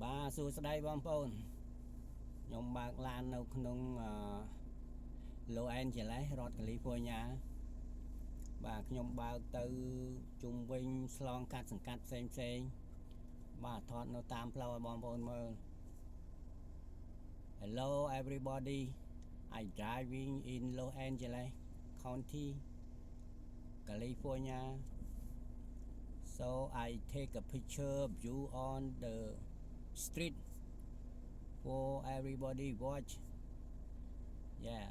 បាទសួស្តីបងប្អូនខ្ញុំបើកឡាននៅក្នុងLos Angeles រដ្ឋកាលីហ្វ័រញ៉ាបាទខ្ញុំបើកទៅជុំវិញឆ្លងកាត់សង្កាត់ផ្សេងបាទថតនៅតាមផ្លូវឲ្យបងប្អូនមើល Hello everybody I driving in Los Angeles County California so I take a picture of you on the street for everybody watch yeah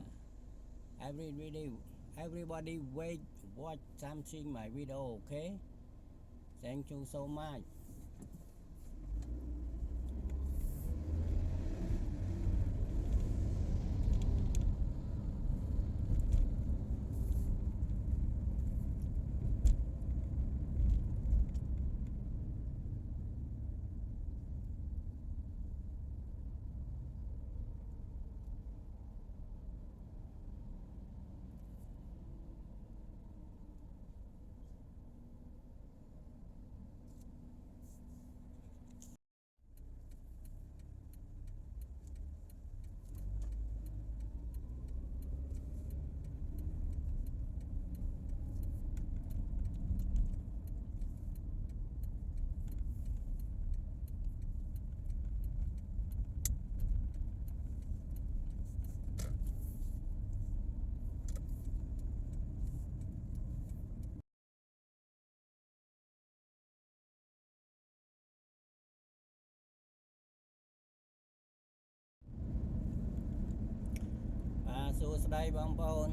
everybody wait watch something my video okay thank you so much សួស្តីបងប្អូន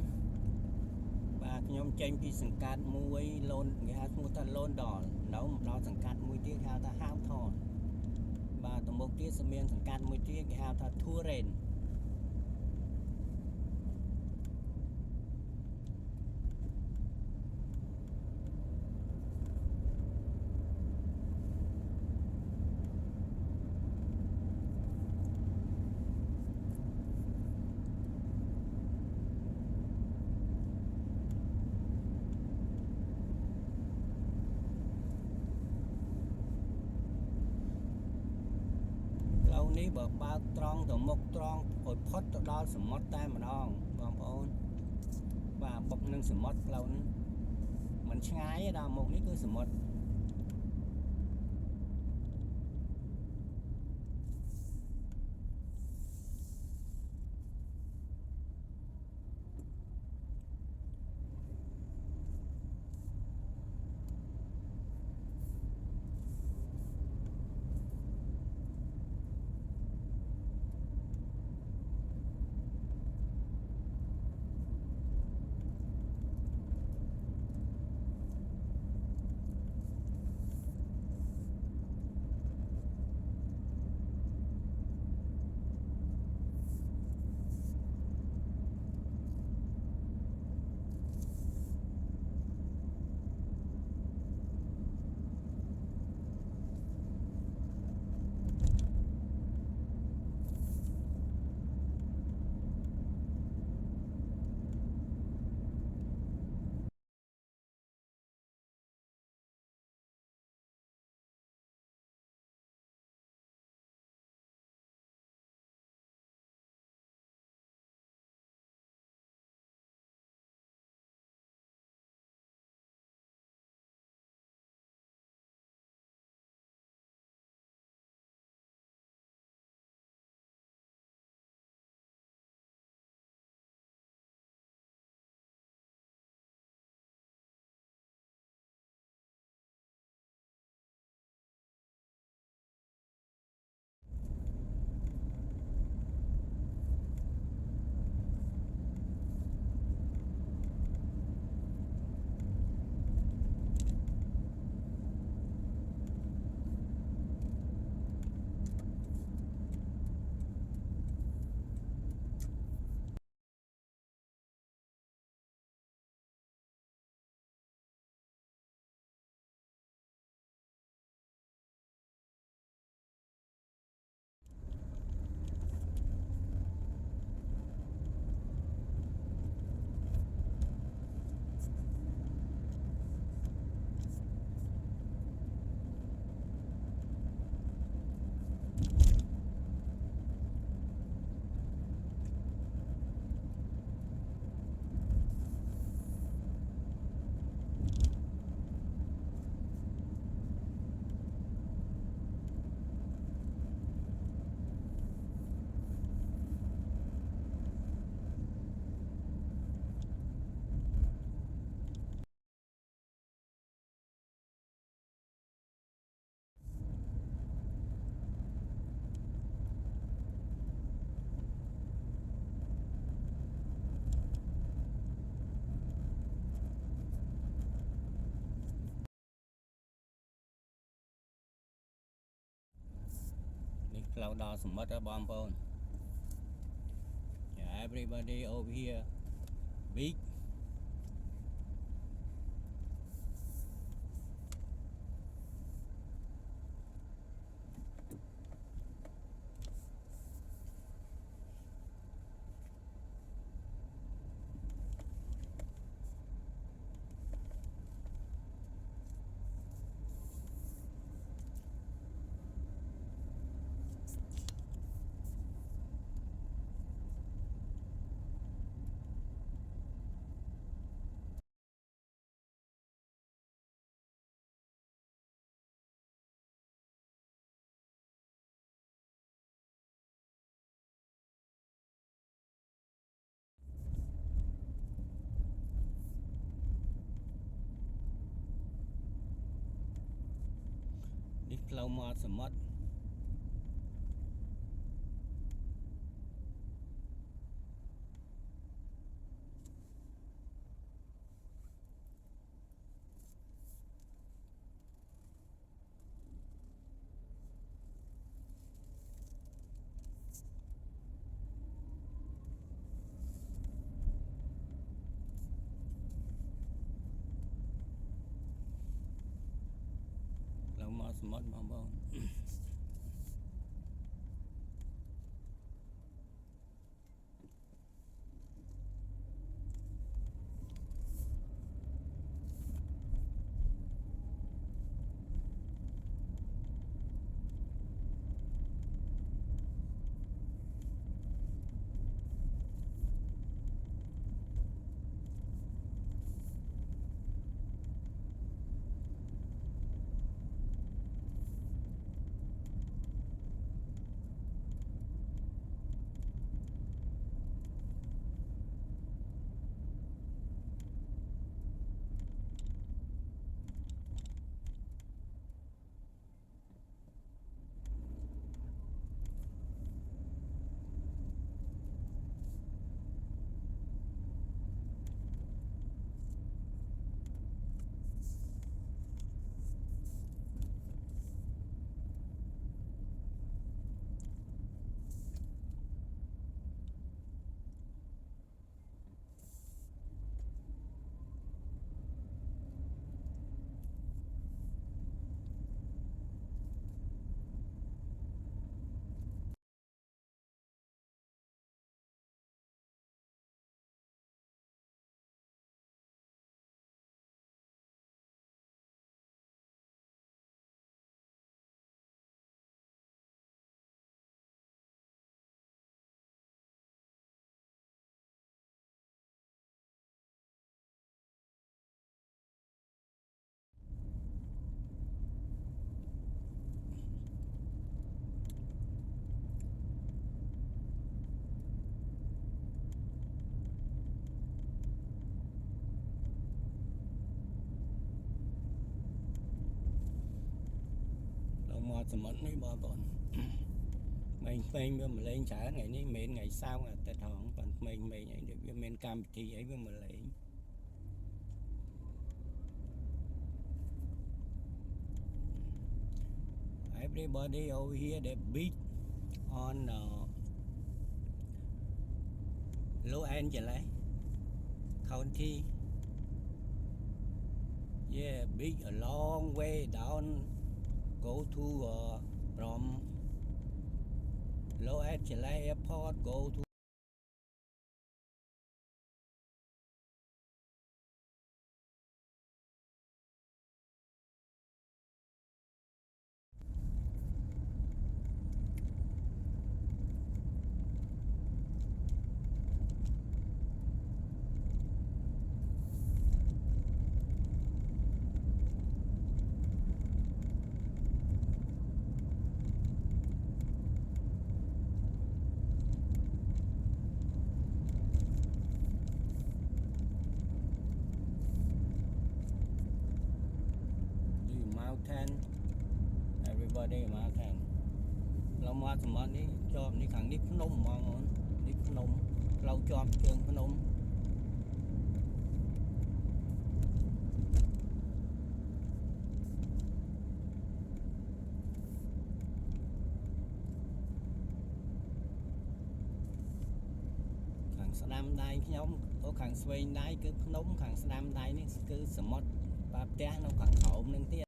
បាទខ្ញុំចេញពីសង្កាត់មួយលូនគេហៅឈ្មោះថាលូនដល់នៅមកដល់សង្កាត់មួយទៀតគេហៅថាហាវថនបាទទៅមុខទៀតមានសង្កាត់មួយទៀតគេហៅថា Turin ផ្លូវនេះបើបើកត្រង់ទៅមុខត្រង់ឲ្យផុតទៅដល់សមុទ្រតែម្ដងបងប្អូនបាទបុកនឹងសមុទ្រផ្លូវនេះមិនឆ្ងាយទេដល់មុខនេះគឺសមុទ្រ ផ្លូវដល់សមុទ្របងប្អូន everybody over here big នេះផ្លូវមាត់សមុទ្រ ផ្លូវមាត់សមុទ្របងប្អូន សមុទ្រនេះបងប្អូន ក្មេងៗវាមកលេងច្រើនថ្ងៃនេះមិនថ្ងៃសៅរ៍អាទិត្យហងប៉ុន្តែក្មេងៗអីវាមានកម្មវិធីអីវាមកលេង Everybody over here they beach on Los Angeles County. Yeah, beach a long way down. Go to from Los Angeles airport. Go to mountain. Everybody mountain. ផ្លូវមាត់សមុទ្រនេះជាប់នេះខាងនេះភ្នំហ្មងអូននេះភ្នំផ្លូវជាប់ជើងភ្នំ Everybody ស្ដាំដៃខ្ញុំអូខាងស្វែងដៃគឺភ្នំខាងស្ដាំដៃនេះគឺសមុទ្របាផ្ទះនៅខាងក្រោមនឹងទៀត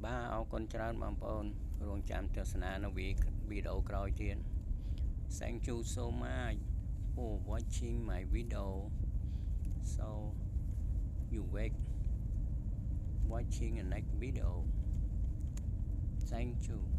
បាទអរគុណច្រើនបងប្អូនរងចាំទស្សនានៅវីដេអូក្រោយទៀត Thank you so much for watching my video so you wait watching the next video thank you